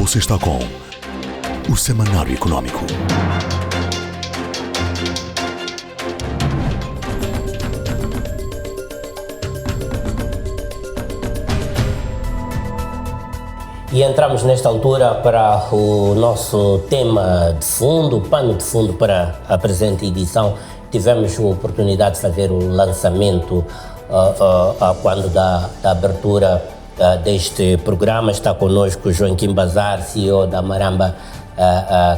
Você está com o Semanário Econômico. E entramos nesta altura para o nosso tema de fundo, pano de fundo para a presente edição. Tivemos a oportunidade de fazer o lançamento quando da abertura deste programa. Está connosco Joaquim Bazar, CEO da Maramba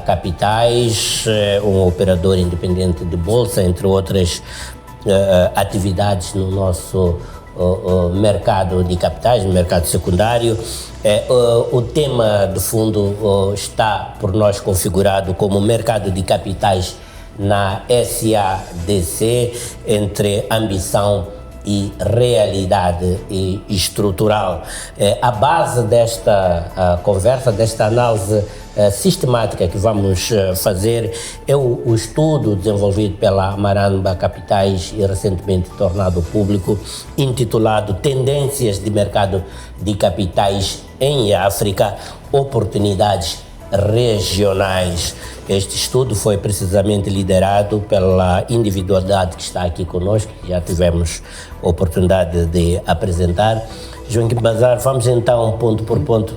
Capitais, um operador independente de bolsa, entre outras atividades no nosso mercado de capitais, mercado secundário. O tema de fundo está por nós configurado como mercado de capitais na SADC, entre ambição e realidade estrutural. A base desta conversa, desta análise sistemática que vamos fazer é o estudo desenvolvido pela Maramba Capitais e recentemente tornado público, intitulado Tendências de Mercado de Capitais em África, Oportunidades Regionais. Este estudo foi precisamente liderado pela individualidade que está aqui conosco, que já tivemos a oportunidade de apresentar. Joaquim Bazar, vamos então ponto por ponto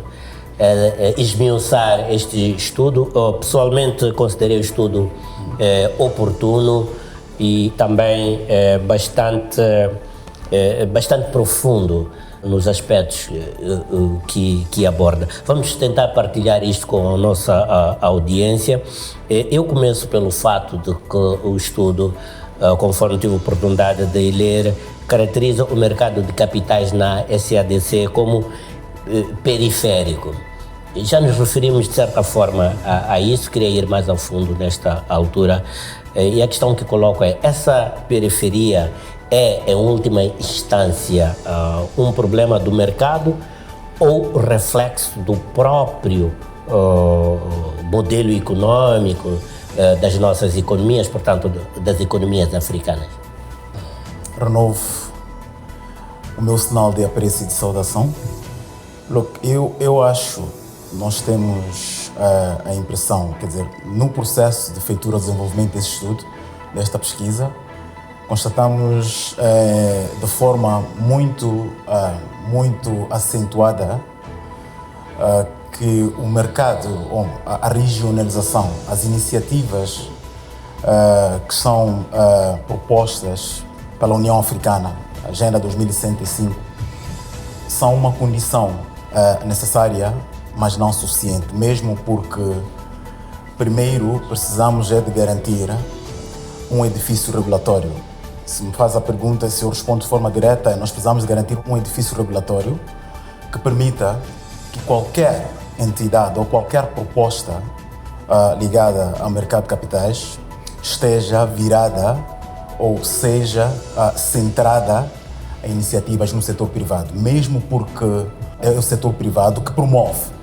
esmiuçar este estudo. Pessoalmente considerei o estudo oportuno e também bastante profundo nos aspectos que aborda. Vamos tentar partilhar isto com a nossa audiência. Eu começo pelo fato de que o estudo, conforme tive a oportunidade de ler, caracteriza o mercado de capitais na SADC como periférico. Já nos referimos de certa forma a isso, queria ir mais ao fundo nesta altura. E a questão que coloco é: essa periferia é, em última instância, um problema do mercado ou reflexo do próprio modelo econômico das nossas economias, portanto, das economias africanas? Renovo o meu sinal de apreço e de saudação. Eu acho, nós temos a impressão, quer dizer, no processo de feitura e desenvolvimento desse estudo, desta pesquisa, constatamos de forma muito acentuada que o mercado, a regionalização, as iniciativas que são propostas pela União Africana, a Agenda 2105, são uma condição necessária, mas não suficiente, mesmo porque primeiro precisamos de garantir um edifício regulatório. Se me faz a pergunta, se eu respondo de forma direta, nós precisamos de garantir um edifício regulatório que permita que qualquer entidade ou qualquer proposta ligada ao mercado de capitais esteja virada ou seja centrada em iniciativas no setor privado, mesmo porque é o setor privado que promove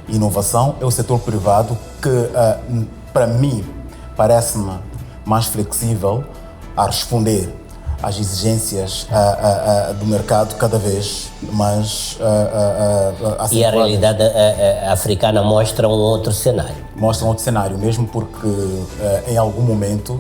inovação, é o setor privado que, para mim, parece-me mais flexível a responder às exigências do mercado cada vez mais acentuadas. E a realidade africana mostra um outro cenário. Mostra um outro cenário, mesmo porque em algum momento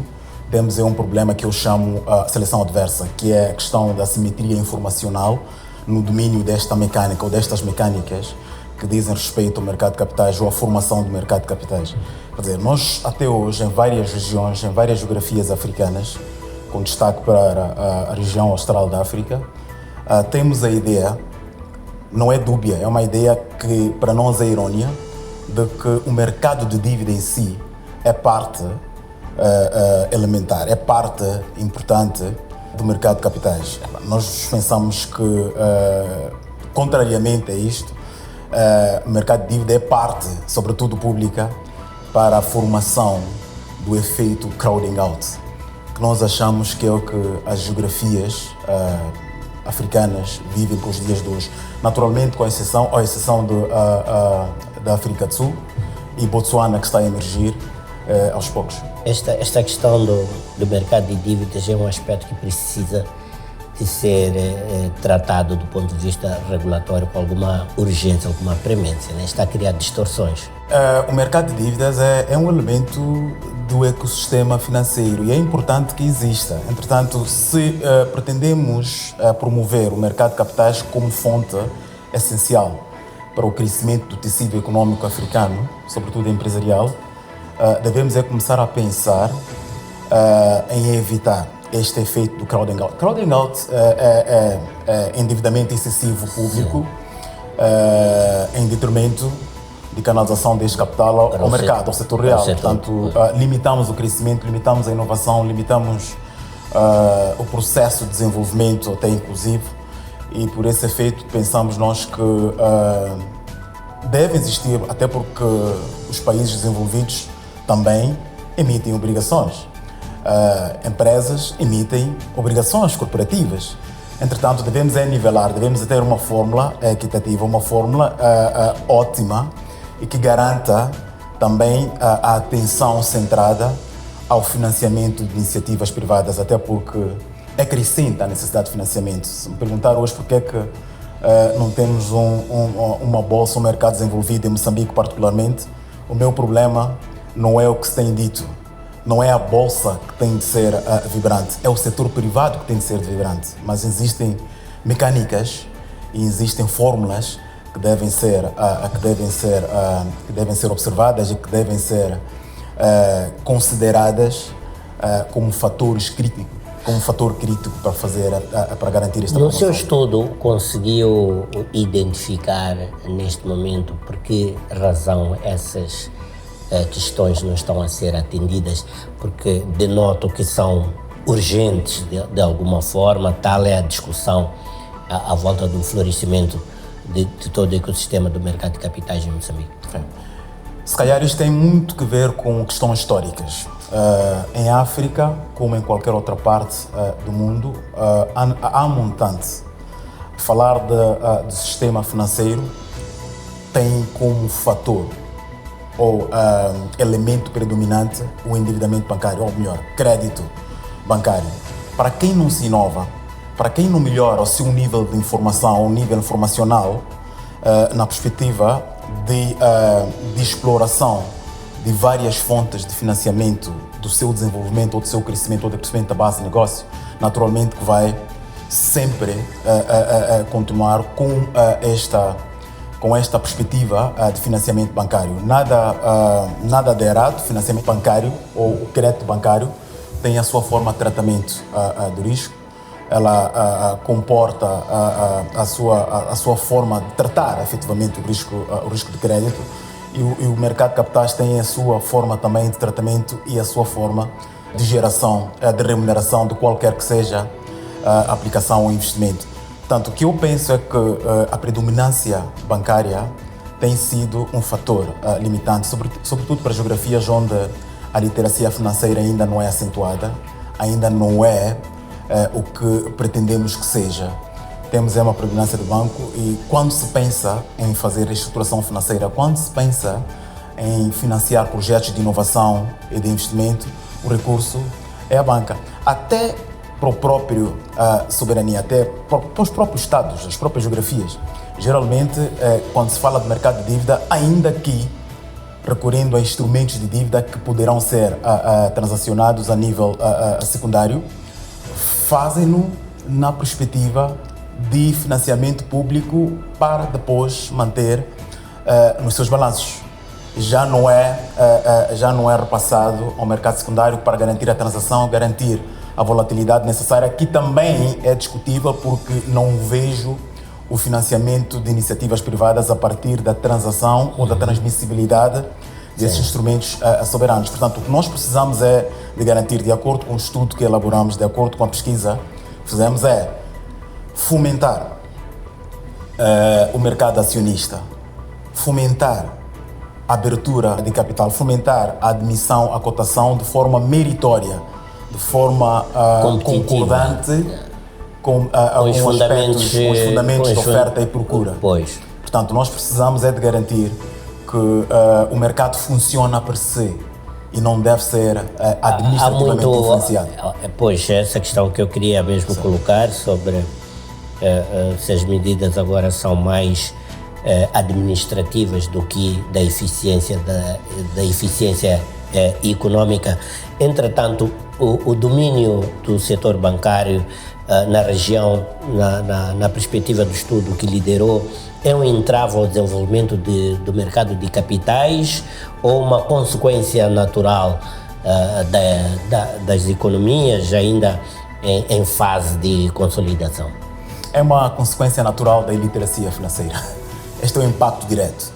temos um problema que eu chamo seleção adversa, que é a questão da simetria informacional no domínio desta mecânica ou destas mecânicas que dizem respeito ao mercado de capitais ou à formação do mercado de capitais. Quer dizer, nós até hoje, em várias regiões, em várias geografias africanas, com destaque para a região austral da África, temos a ideia, não é dúbia, é uma ideia que para nós é irônia, de que o mercado de dívida em si é parte elementar, é parte importante do mercado de capitais. Nós pensamos que, contrariamente a isto, o mercado de dívida é parte, sobretudo pública, para a formação do efeito crowding out, que nós achamos que é o que as geografias africanas vivem com os dias de hoje. Naturalmente, com a exceção da África do Sul e Botsuana, que está a emergir aos poucos. Esta questão do mercado de dívidas é um aspecto que precisa de de ser tratado do ponto de vista regulatório com alguma urgência, alguma premência, né? Está a criar distorções. O mercado de dívidas é um elemento do ecossistema financeiro e é importante que exista. Entretanto, se pretendemos promover o mercado de capitais como fonte essencial para o crescimento do tecido econômico africano, sobretudo empresarial, devemos começar a pensar em evitar este efeito do crowding out. Crowding out é endividamento excessivo público em detrimento de canalização deste capital ao mercado, ao setor real. Portanto, limitamos o crescimento, limitamos a inovação, limitamos o processo de desenvolvimento até inclusivo, e por esse efeito pensamos nós que deve existir, até porque os países desenvolvidos também emitem obrigações. Empresas emitem obrigações corporativas. Entretanto, devemos nivelar, devemos ter uma fórmula equitativa, uma fórmula ótima e que garanta também a atenção centrada ao financiamento de iniciativas privadas, até porque é crescente a necessidade de financiamento. Se me perguntar hoje porque é que não temos uma bolsa, um mercado desenvolvido em Moçambique particularmente, o meu problema não é o que se tem dito, não é a bolsa que tem de ser vibrante, é o setor privado que tem de ser vibrante. Mas existem mecânicas e existem fórmulas que devem ser observadas e que devem ser consideradas como fatores críticos, como fator crítico para garantir esta promoção. No seu estudo, conseguiu identificar neste momento por que razão essas questões não estão a ser atendidas? Porque denoto que são urgentes de alguma forma, tal é a discussão à volta do florescimento de todo o ecossistema do mercado de capitais em Moçambique. Se calhar isto tem muito que ver com questões históricas. Em África, como em qualquer outra parte do mundo, há montante. Falar de sistema financeiro tem como fator ou elemento predominante o endividamento bancário, ou melhor, crédito bancário. Para quem não se inova, para quem não melhora o seu nível de informação, o nível informacional, na perspectiva de exploração de várias fontes de financiamento do seu desenvolvimento ou do seu crescimento ou do crescimento da base de negócio, naturalmente que vai sempre continuar com esta perspectiva de financiamento bancário. Nada de errado, financiamento bancário ou o crédito bancário tem a sua forma de tratamento do risco. Ela comporta a sua forma de tratar efetivamente o risco de crédito, e o mercado de capitais tem a sua forma também de tratamento e a sua forma de geração, de remuneração de qualquer que seja a aplicação ou investimento. Portanto, o que eu penso é que a predominância bancária tem sido um fator limitante, sobretudo para geografias onde a literacia financeira ainda não é acentuada, ainda não é o que pretendemos que seja. Temos uma predominância do banco, e quando se pensa em fazer reestruturação financeira, quando se pensa em financiar projetos de inovação e de investimento, o recurso é a banca. Até para o próprio soberania, até para os próprios estados, as próprias geografias. Geralmente, quando se fala de mercado de dívida, ainda que recorrendo a instrumentos de dívida que poderão ser transacionados a nível secundário, fazem-no na perspectiva de financiamento público para depois manter nos seus balanços. Já não é repassado ao mercado secundário para garantir a transação, garantir a volatilidade necessária, que também é discutível porque não vejo o financiamento de iniciativas privadas a partir da transação ou da transmissibilidade desses instrumentos soberanos. Portanto, o que nós precisamos é de garantir, de acordo com o estudo que elaboramos, de acordo com a pesquisa que fizemos, é fomentar o mercado acionista, fomentar a abertura de capital, fomentar a admissão à cotação de forma meritória, de forma concordante com os fundamentos de oferta e procura. Pois. Portanto, nós precisamos é de garantir que o mercado funciona per se, e não deve ser administrativamente influenciado. Pois, essa questão que eu queria mesmo colocar sobre se as medidas agora são mais administrativas do que da eficiência econômica. Entretanto, o domínio do setor bancário na região, na perspectiva do estudo que liderou, é um entrave ao desenvolvimento do mercado de capitais ou uma consequência natural das economias ainda em fase de consolidação? É uma consequência natural da iliteracia financeira. Este é o impacto direto.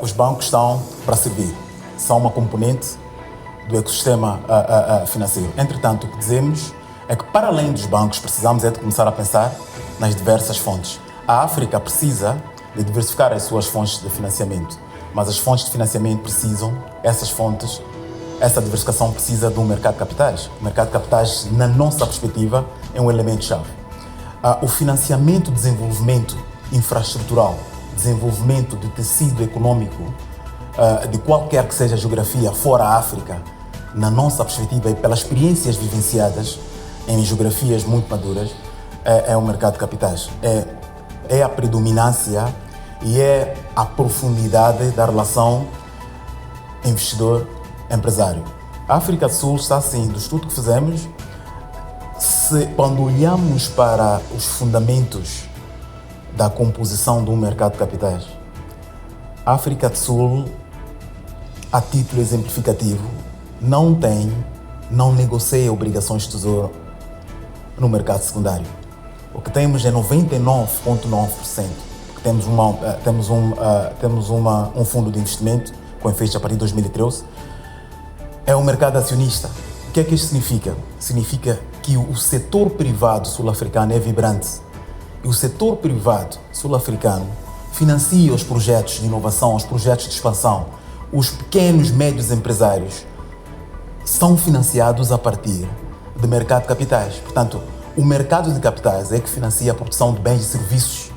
Os bancos estão para servir, são uma componente do ecossistema financeiro. Entretanto, o que dizemos é que, para além dos bancos, precisamos de começar a pensar nas diversas fontes. A África precisa de diversificar as suas fontes de financiamento, mas as fontes de financiamento precisam, essa diversificação precisa de um mercado de capitais. O mercado de capitais, na nossa perspectiva, é um elemento-chave. O financiamento, desenvolvimento infraestrutural, desenvolvimento do tecido econômico de qualquer que seja a geografia fora a África, na nossa perspectiva e pelas experiências vivenciadas em geografias muito maduras, é o mercado de capitais. É a predominância e é a profundidade da relação investidor-empresário. A África do Sul está assim, do estudo que fizemos, quando olhamos para os fundamentos da composição de um mercado de capitais, a África do Sul, a título exemplificativo, não negocia obrigações de tesouro no mercado secundário. O que temos é 99,9%. Temos um fundo de investimento com efeitos a partir de 2013. É um mercado acionista. O que é que isto significa? Significa que o setor privado sul-africano é vibrante. E o setor privado sul-africano financia os projetos de inovação, os projetos de expansão. Os pequenos, médios empresários são financiados a partir do mercado de capitais. Portanto, o mercado de capitais é que financia a produção de bens e serviços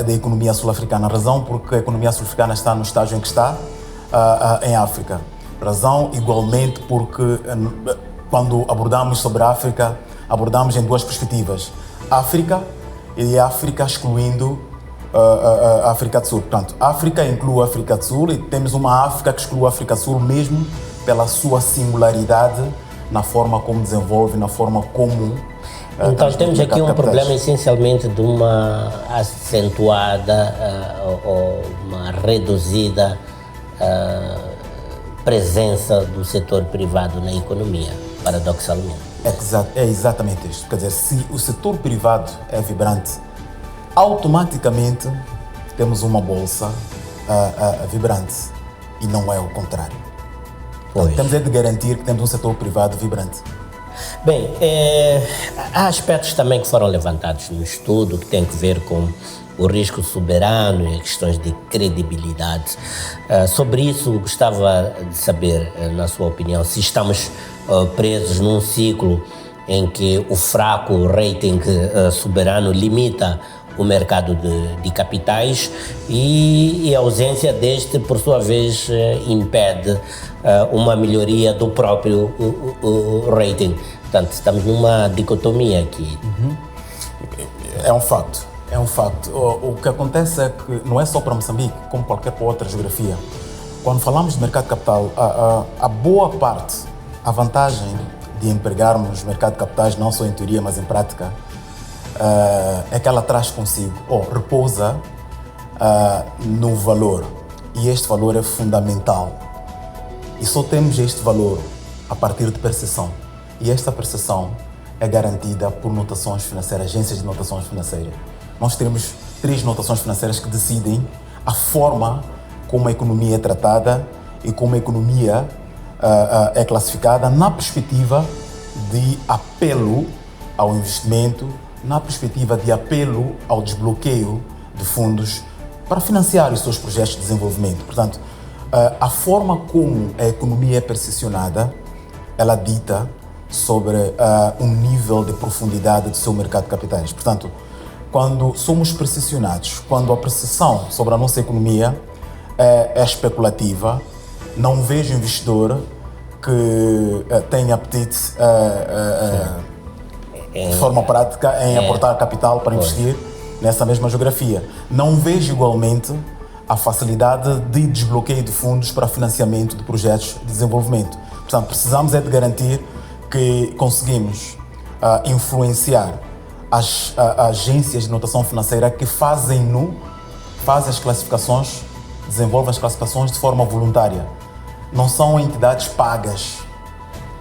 da economia sul-africana. A razão porque a economia sul-africana está no estágio em que está, em África. Razão, igualmente, porque quando abordamos sobre a África, abordamos em duas perspectivas. África e África excluindo a África do Sul. Portanto, África inclui a África do Sul e temos uma África que exclui a África do Sul mesmo pela sua singularidade na forma como desenvolve, na forma como... Então temos aqui um problema essencialmente de uma acentuada ou uma reduzida presença do setor privado na economia, paradoxalmente. É exatamente isto. Quer dizer, se o setor privado é vibrante, automaticamente temos uma bolsa vibrante e não é o contrário. Então, temos de garantir que temos um setor privado vibrante. Bem, há aspectos também que foram levantados no estudo que têm a ver com o risco soberano e questões de credibilidade. Sobre isso, gostava de saber, na sua opinião, se estamos presos num ciclo em que o fraco rating soberano limita o mercado de capitais e a ausência deste, por sua vez, impede uma melhoria do próprio rating. Portanto, estamos numa dicotomia aqui. É um facto. O que acontece é que não é só para Moçambique, como qualquer outra geografia. Quando falamos de mercado de capital, a boa parte, a vantagem de empregarmos mercado de capitais, não só em teoria, mas em prática, é que ela traz consigo, repousa no valor. E este valor é fundamental. E só temos este valor a partir de percepção. E esta percepção é garantida por notações financeiras, agências de notações financeiras. Nós temos 3 notações financeiras que decidem a forma como a economia é tratada e como a economia é classificada na perspectiva de apelo ao investimento, na perspectiva de apelo ao desbloqueio de fundos para financiar os seus projetos de desenvolvimento. Portanto, a forma como a economia é percepcionada, ela dita sobre um nível de profundidade do seu mercado de capitais. Portanto, quando somos percepcionados, quando a percepção sobre a nossa economia é especulativa, não vejo investidor que tenha apetite de forma prática em aportar capital para investir nessa mesma geografia. Não vejo igualmente a facilidade de desbloqueio de fundos para financiamento de projetos de desenvolvimento. Portanto, precisamos é de garantir que conseguimos influenciar as agências de notação financeira que fazem as classificações, desenvolvem as classificações de forma voluntária. Não são entidades pagas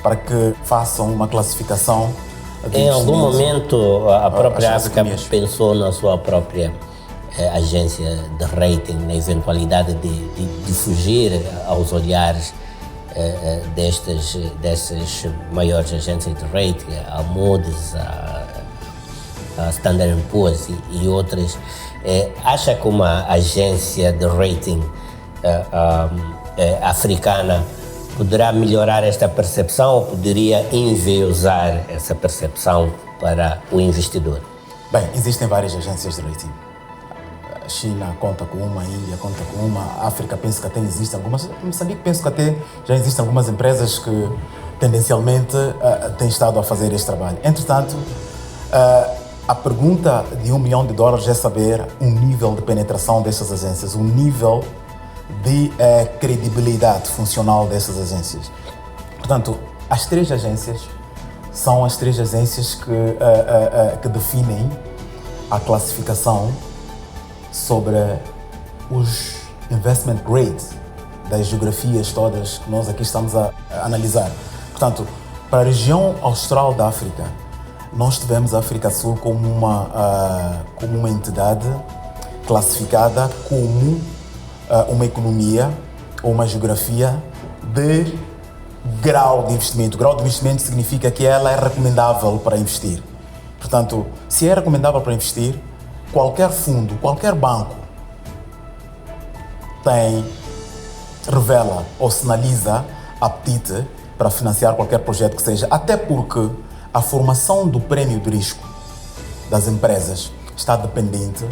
para que façam uma classificação. Em algum momento, a própria África pensou na sua própria agência de rating, na eventualidade de fugir aos olhares destas maiores agências de rating, a Moody's, a Standard & Poor's e outras. Acha que uma agência de rating africana poderá melhorar esta percepção ou poderia enviesar essa percepção para o investidor? Bem, existem várias agências de rating. A China conta com uma, a Índia conta com uma, a África penso que até existem algumas, Moçambique penso que até já existem algumas empresas que tendencialmente têm estado a fazer este trabalho. Entretanto, a pergunta de $1 milhão é saber o nível de penetração dessas agências, o nível de credibilidade funcional dessas agências. Portanto, as três agências são as três agências que definem a classificação sobre os investment grades das geografias todas que nós aqui estamos a analisar. Portanto, para a região austral da África, nós tivemos a África Sul como uma entidade classificada como uma economia ou uma geografia de grau de investimento. Grau de investimento significa que ela é recomendável para investir. Portanto, se é recomendável para investir, qualquer fundo, qualquer banco revela ou sinaliza apetite para financiar qualquer projeto que seja, até porque a formação do prémio de risco das empresas está dependente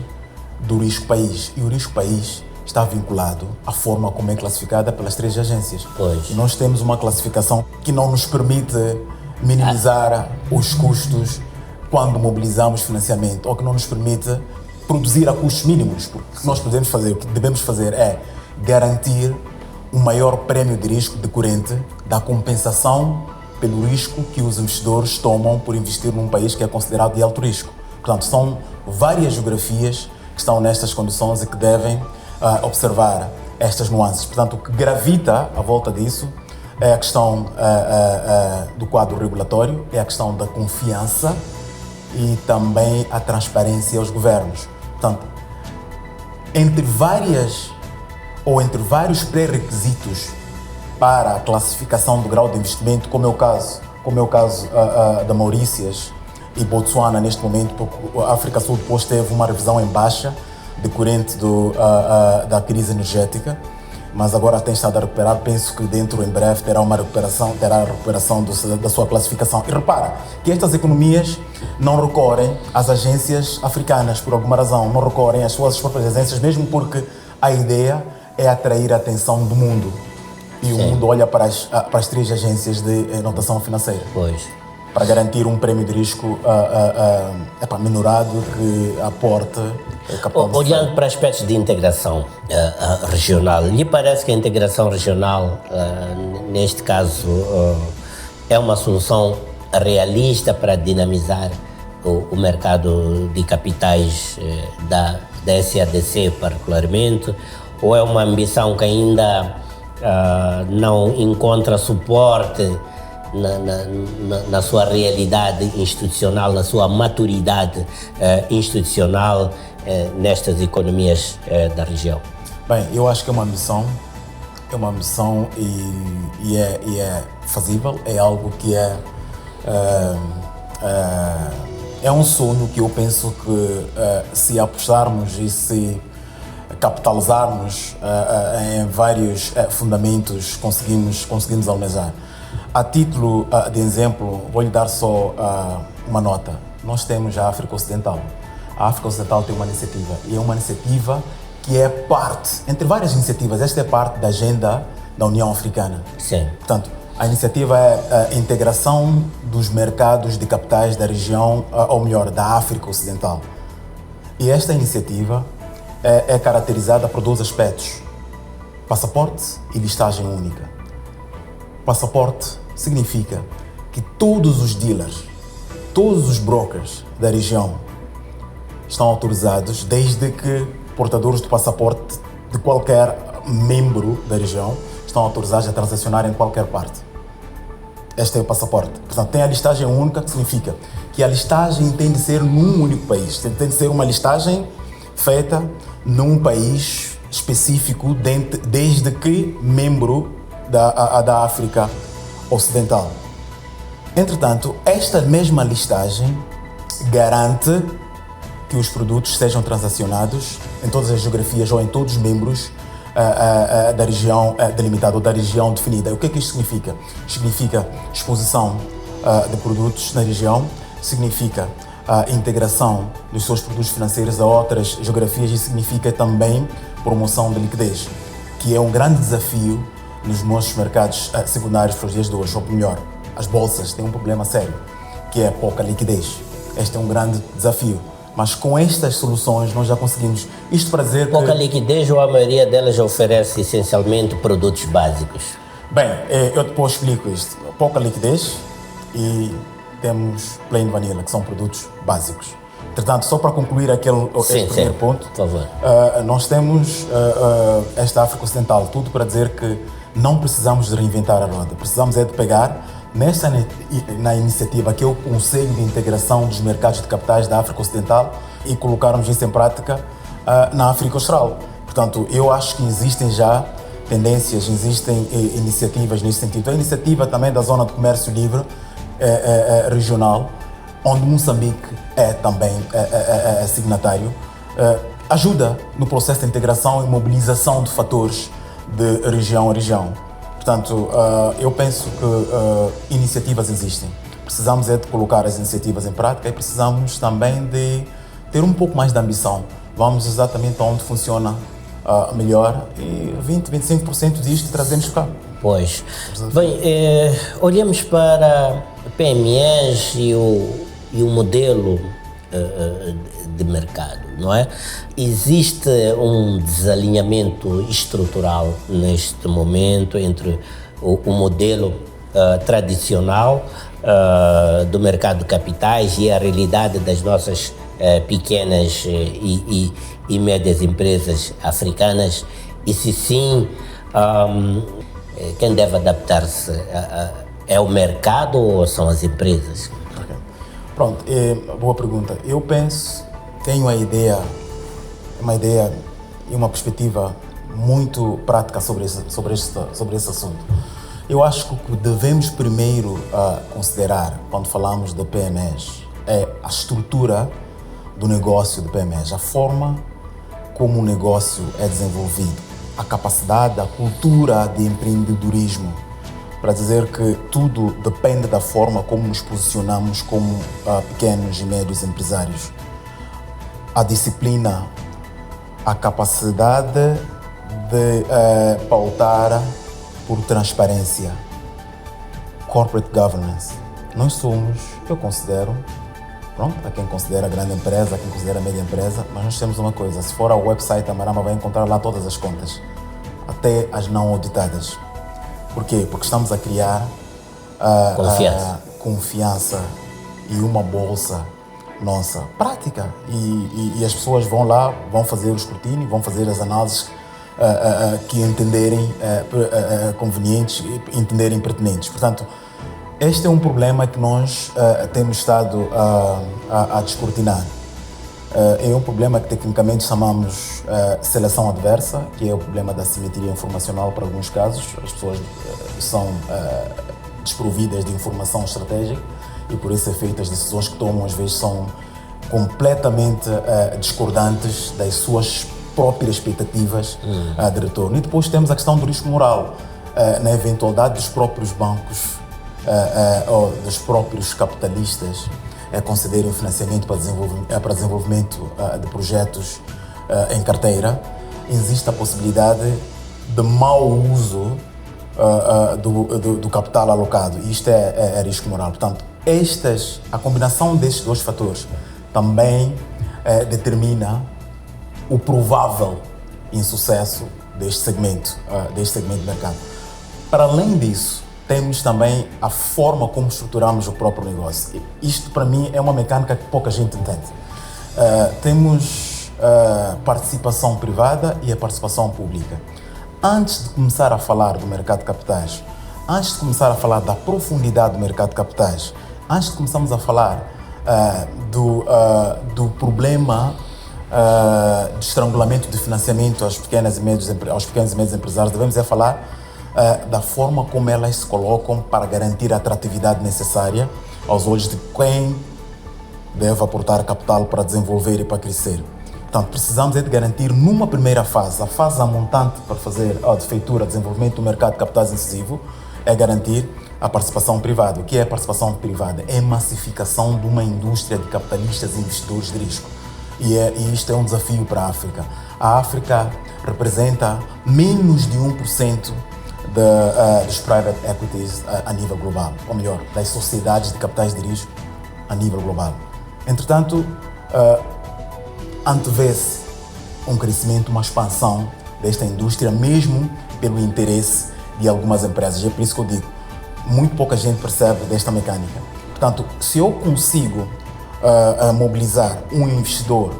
do risco país, e o risco país está vinculado à forma como é classificada pelas três agências. Pois. E nós temos uma classificação que não nos permite minimizar os custos quando mobilizamos financiamento, ou que não nos permite produzir a custos mínimos. Porque o que nós podemos fazer, o que devemos fazer é garantir um maior prémio de risco decorrente da compensação pelo risco que os investidores tomam por investir num país que é considerado de alto risco. Portanto, são várias geografias que estão nestas condições e que devem observar estas nuances. Portanto, o que gravita à volta disso é a questão do quadro regulatório, é a questão da confiança e também a transparência aos governos. Portanto, entre vários pré-requisitos para a classificação do grau de investimento, como é o caso da Maurícias e Botsuana neste momento, porque a África Sul depois teve uma revisão em baixa decorrente da crise energética, mas agora tem estado a recuperar. Penso que em breve terá a recuperação da sua classificação. E repara que estas economias não recorrem às agências africanas por alguma razão, não recorrem às suas próprias agências, mesmo porque a ideia é atrair a atenção do mundo. E Sim. O mundo olha para as três agências de notação financeira. Pois. Para garantir um prémio de risco minorado que aporte capital. Olhando para aspectos de integração regional, lhe parece que a integração regional, neste caso, é uma solução realista para dinamizar o mercado de capitais da SADC particularmente, ou é uma ambição que ainda não encontra suporte na sua realidade institucional, na sua maturidade institucional nestas economias da região? Bem, eu acho que é uma missão e é fazível, é algo que é um sonho que eu penso que se apostarmos e se capitalizarmos em vários fundamentos conseguimos almejar. A título de exemplo, vou lhe dar só uma nota. Nós temos a África Ocidental. A África Ocidental tem uma iniciativa, e é uma iniciativa que é parte, entre várias iniciativas, esta é parte da Agenda da União Africana. Sim. Portanto, a iniciativa é a integração dos mercados de capitais da região, ou melhor, da África Ocidental. E esta iniciativa é caracterizada por 2 aspectos: passaporte e listagem única. Passaporte significa que todos os dealers, todos os brokers da região estão autorizados, desde que portadores do passaporte de qualquer membro da região estão autorizados a transacionar em qualquer parte. Este é o passaporte. Portanto, tem a listagem única, que significa que a listagem tem de ser num único país. Tem de ser uma listagem feita num país específico, desde que membro da África Ocidental. Entretanto, esta mesma listagem garante que os produtos sejam transacionados em todas as geografias ou em todos os membros da região delimitada ou da região definida. O que é que isto significa? Significa exposição de produtos na região, significa a integração dos seus produtos financeiros a outras geografias e significa também promoção de liquidez, que é um grande desafio nos nossos mercados secundários para os dias de hoje, ou melhor, as bolsas têm um problema sério, que é pouca liquidez. Este é um grande desafio. Mas com estas soluções nós já conseguimos. Isto para dizer que... Pouca liquidez ou a maioria delas oferece essencialmente produtos básicos? Bem, eu depois explico isto. Pouca liquidez e temos plain vanilla, que são produtos básicos. Entretanto, só para concluir este primeiro ponto, por favor. Nós temos esta África Ocidental, tudo para dizer que não precisamos de reinventar a roda. Precisamos é de pegar na iniciativa que é o Conselho de Integração dos Mercados de Capitais da África Ocidental e colocarmos isso em prática na África Austral. Portanto, eu acho que existem já tendências, existem iniciativas nesse sentido. A iniciativa também da Zona de Comércio Livre regional, onde Moçambique é também signatário, ajuda no processo de integração e mobilização de fatores de região a região. Portanto, eu penso que iniciativas existem. Precisamos é de colocar as iniciativas em prática e precisamos também de ter um pouco mais de ambição. Vamos exatamente onde funciona melhor e 20-25% disto trazemos cá. Pois. Bem, olhamos para PMEs e o modelo de mercado, não é? Existe um desalinhamento estrutural neste momento entre o modelo tradicional do mercado de capitais e a realidade das nossas pequenas e médias empresas africanas, e se sim, quem deve adaptar-se é o mercado ou são as empresas? Okay. Pronto, boa pergunta. Eu penso, tenho uma ideia e uma perspectiva muito prática sobre esse assunto. Eu acho que o que devemos primeiro considerar quando falamos de PMEs é a estrutura do negócio de PMEs, a forma como o negócio é desenvolvido, a capacidade, a cultura de empreendedorismo, para dizer que tudo depende da forma como nos posicionamos como pequenos e médios empresários. A disciplina, a capacidade de pautar por transparência, corporate governance. Nós somos, eu considero, pronto, há quem considera grande empresa, há quem considera média empresa, mas nós temos uma coisa: se for ao website da Marama, vai encontrar lá todas as contas, até as não auditadas. Por quê? Porque estamos a criar confiança e uma bolsa nossa, prática. E as pessoas vão lá, vão fazer o escrutínio, vão fazer as análises que entenderem convenientes, entenderem pertinentes. Portanto, este é um problema que nós temos estado a descortinar. É um problema que tecnicamente chamamos seleção adversa, que é o problema da assimetria informacional para alguns casos. As pessoas são desprovidas de informação estratégica e por isso as decisões que tomam às vezes são completamente discordantes das suas próprias expectativas de retorno. E depois temos a questão do risco moral, na eventualidade dos próprios bancos ou dos próprios capitalistas concederem financiamento para desenvolvimento de projetos em carteira. Existe a possibilidade de mau uso do capital alocado. Isto é risco moral. Portanto, a combinação destes dois fatores também determina o provável insucesso deste segmento de mercado. Para além disso, temos também a forma como estruturamos o próprio negócio. Isto, para mim, é uma mecânica que pouca gente entende. Temos a participação privada e a participação pública. Antes de começar a falar do mercado de capitais, antes de começar a falar da profundidade do mercado de capitais, antes de começarmos a falar do problema de estrangulamento de financiamento aos pequenos e médios empresários, devemos falar da forma como elas se colocam para garantir a atratividade necessária aos olhos de quem deve aportar capital para desenvolver e para crescer. Portanto, precisamos de garantir numa primeira fase, a fase montante para fazer a feitura, desenvolvimento do mercado de capitais incisivo, é garantir a participação privada. O que é a participação privada? É a massificação de uma indústria de capitalistas e investidores de risco. E isto é um desafio para a África. A África representa menos de 1% dos private equities a nível global, ou melhor, das sociedades de capitais de risco a nível global. Entretanto, antevê-se um crescimento, uma expansão desta indústria, mesmo pelo interesse de algumas empresas. E é por isso que eu digo, muito pouca gente percebe desta mecânica. Portanto, se eu consigo mobilizar um investidor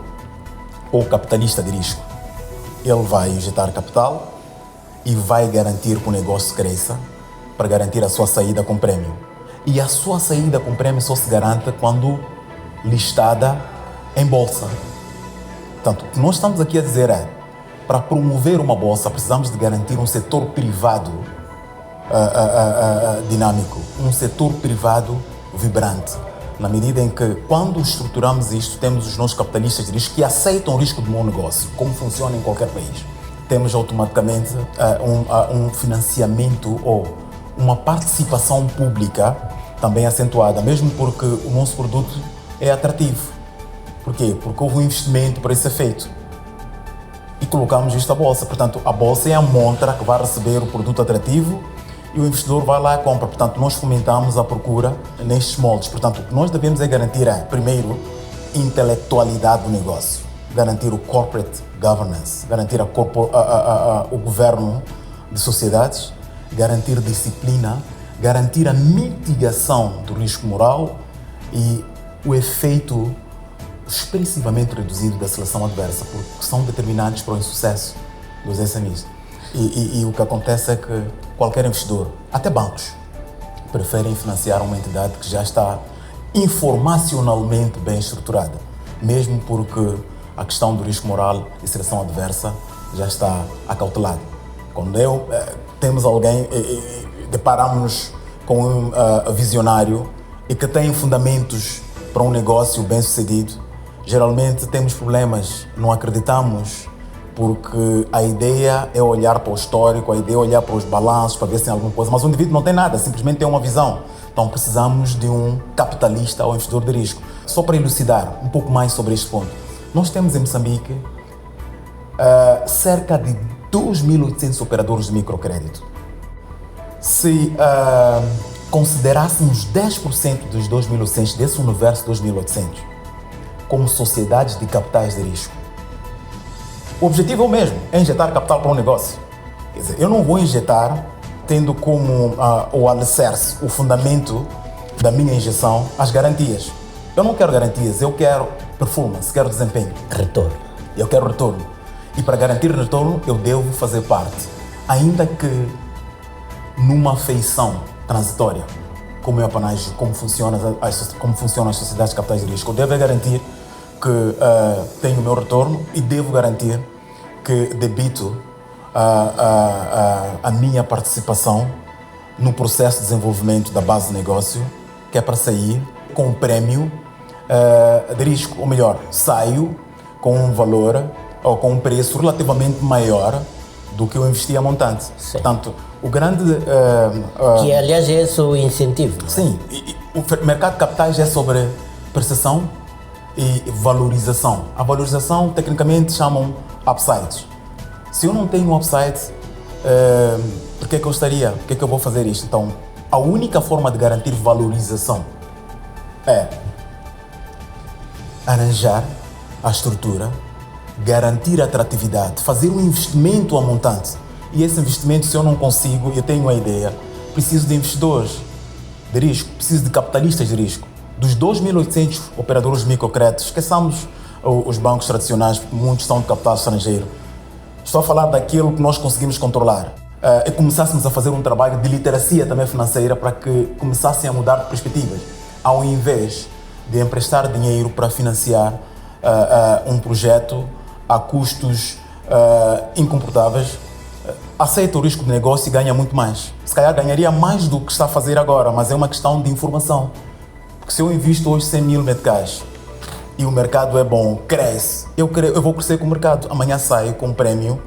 ou capitalista de risco, ele vai injetar capital e vai garantir que o negócio cresça para garantir a sua saída com prêmio. E a sua saída com prêmio só se garante quando listada em bolsa. Portanto, o que nós estamos aqui a dizer é, para promover uma bolsa, precisamos de garantir um setor privado dinâmico, um setor privado vibrante. Na medida em que, quando estruturamos isto, temos os nossos capitalistas de risco que aceitam o risco do meu negócio, como funciona em qualquer país. Temos automaticamente um financiamento ou uma participação pública também acentuada, mesmo porque o nosso produto é atrativo. Por quê? Porque houve um investimento para isso ser feito. E colocamos isto à bolsa. Portanto, a bolsa é a montra que vai receber o produto atrativo e o investidor vai lá e compra. Portanto, nós fomentamos a procura nestes moldes. Portanto, o que nós devemos garantir primeiro, intelectualidade do negócio. Garantir o corporate governance, garantir o governo de sociedades, garantir disciplina, garantir a mitigação do risco moral e o efeito expressivamente reduzido da seleção adversa, porque são determinantes para o insucesso dos SMEs. E o que acontece é que qualquer investidor, até bancos, preferem financiar uma entidade que já está informacionalmente bem estruturada, mesmo porque a questão do risco moral e seleção adversa já está acautelada. Quando temos alguém, deparamos-nos com um visionário e que tem fundamentos para um negócio bem sucedido, geralmente temos problemas, não acreditamos, porque a ideia é olhar para o histórico, a ideia é olhar para os balanços, para ver se tem alguma coisa, mas o indivíduo não tem nada, simplesmente tem uma visão. Então precisamos de um capitalista ou investidor de risco. Só para elucidar um pouco mais sobre este ponto, nós temos em Moçambique cerca de 2.800 operadores de microcrédito. Se considerássemos 10% dos 2.800, desse universo 2.800, como sociedades de capitais de risco, o objetivo é o mesmo, é injetar capital para um negócio. Quer dizer, eu não vou injetar tendo como o alicerce, o fundamento da minha injeção, as garantias. Eu não quero garantias, eu quero performance, quero desempenho. Retorno. Eu quero retorno. E para garantir retorno, eu devo fazer parte, ainda que numa feição transitória, como é a Panage, como funcionam as sociedades de capitais de risco. Eu devo garantir que tenho o meu retorno e devo garantir que debito a minha participação no processo de desenvolvimento da base de negócio, que é para sair com um prémio de risco, ou melhor, saio com um valor ou com um preço relativamente maior do que eu investi a montante. Sim. Portanto, o grande... que, aliás, é esse o incentivo. Não é? Sim, o mercado de capitais é sobre percepção e valorização. A valorização, tecnicamente, chamam upsides. Se eu não tenho upside, Por que eu estaria? Por que eu vou fazer isto? Então, a única forma de garantir valorização é arranjar a estrutura, garantir a atratividade, fazer um investimento a montante. E esse investimento, se eu não consigo, eu tenho uma ideia, preciso de investidores de risco, preciso de capitalistas de risco. Dos 2.800 operadores de microcréditos, esqueçamos os bancos tradicionais, porque muitos são de capital estrangeiro. Estou a falar daquilo que nós conseguimos controlar. E começássemos a fazer um trabalho de literacia também financeira para que começassem a mudar de perspectivas, ao invés de emprestar dinheiro para financiar um projeto a custos incomportáveis. Aceita o risco de negócio e ganha muito mais. Se calhar ganharia mais do que está a fazer agora, mas é uma questão de informação. Porque se eu invisto hoje 100 mil meticais e o mercado é bom, cresce, eu vou crescer com o mercado. Amanhã saio com um prémio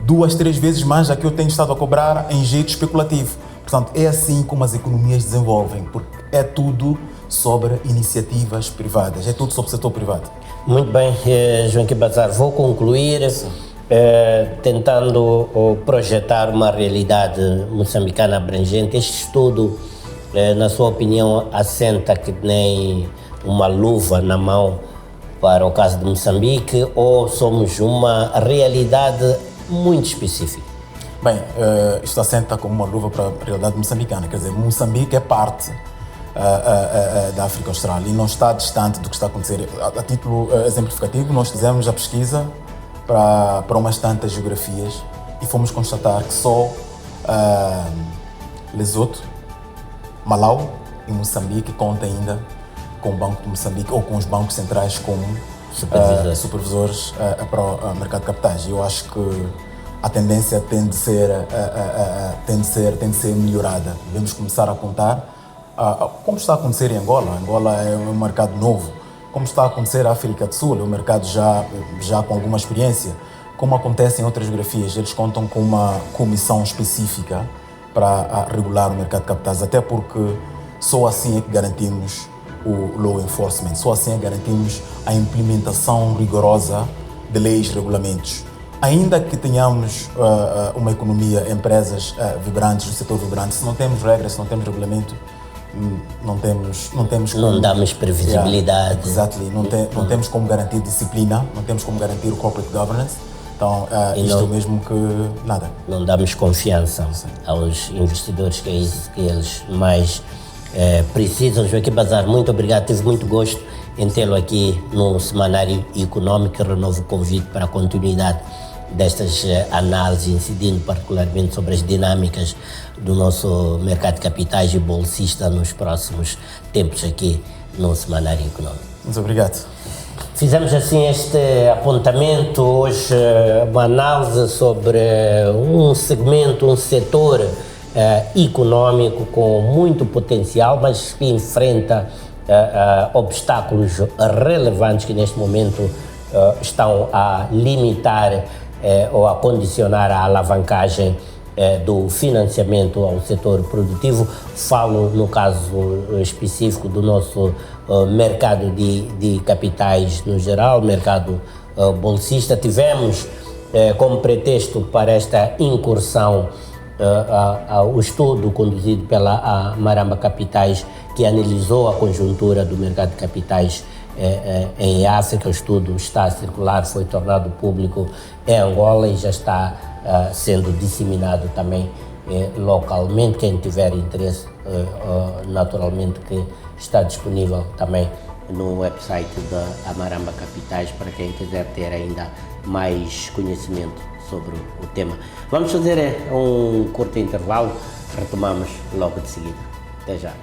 2, 3 vezes mais da que eu tenho estado a cobrar em jeito especulativo. Portanto, é assim como as economias desenvolvem, porque é tudo sobre iniciativas privadas, é tudo sobre o setor privado. Muito bem, João Bazar, vou concluir tentando projetar uma realidade moçambicana abrangente. Este estudo, na sua opinião, assenta que nem uma luva na mão para o caso de Moçambique, ou somos uma realidade muito específica? Bem, isto assenta como uma luva para a realidade moçambicana, quer dizer, Moçambique é parte da África Austral e não está distante do que está a acontecer. A título exemplificativo, nós fizemos a pesquisa para umas tantas geografias e fomos constatar que só Lesoto, Malau e Moçambique contam ainda com o Banco de Moçambique ou com os bancos centrais como supervisores para o mercado de capitais. Eu acho que a tendência tem de ser melhorada. Devemos começar a contar como está a acontecer em Angola. Angola é um mercado novo. Como está a acontecer na África do Sul, é um mercado já com alguma experiência. Como acontece em outras geografias, eles contam com uma comissão específica para regular o mercado de capitais, até porque só assim é que garantimos o law enforcement, só assim é que garantimos a implementação rigorosa de leis e regulamentos. Ainda que tenhamos uma economia, empresas vibrantes, um setor vibrante, se não temos regras, se não temos regulamento, não damos previsibilidade. Exactly. Não temos como garantir disciplina, não temos como garantir o corporate governance. Então, isto é mesmo que nada. Não damos confiança aos investidores, que é isso que eles mais precisam. Joaquim Bazar, muito obrigado, tive muito gosto em tê-lo aqui no Semanário Econômico. Renovo o convite para a continuidade destas análises, incidindo particularmente sobre as dinâmicas do nosso mercado de capitais e bolsista nos próximos tempos aqui no Semanário Econômico. Muito obrigado. Fizemos assim este apontamento, hoje uma análise sobre um segmento, um setor econômico com muito potencial, mas que enfrenta obstáculos relevantes que neste momento estão a limitar ou a condicionar a alavancagem do financiamento ao setor produtivo. Falo no caso específico do nosso mercado de capitais no geral, mercado bolsista. Tivemos como pretexto para esta incursão o estudo conduzido pela Maramba Capitais, que analisou a conjuntura do mercado de capitais em África. O estudo está a circular, foi tornado público em Angola e já está sendo disseminado também localmente. Quem tiver interesse, naturalmente que está disponível também no website da Maramba Capitais para quem quiser ter ainda mais conhecimento sobre o tema. Vamos fazer um curto intervalo, retomamos logo de seguida. Até já.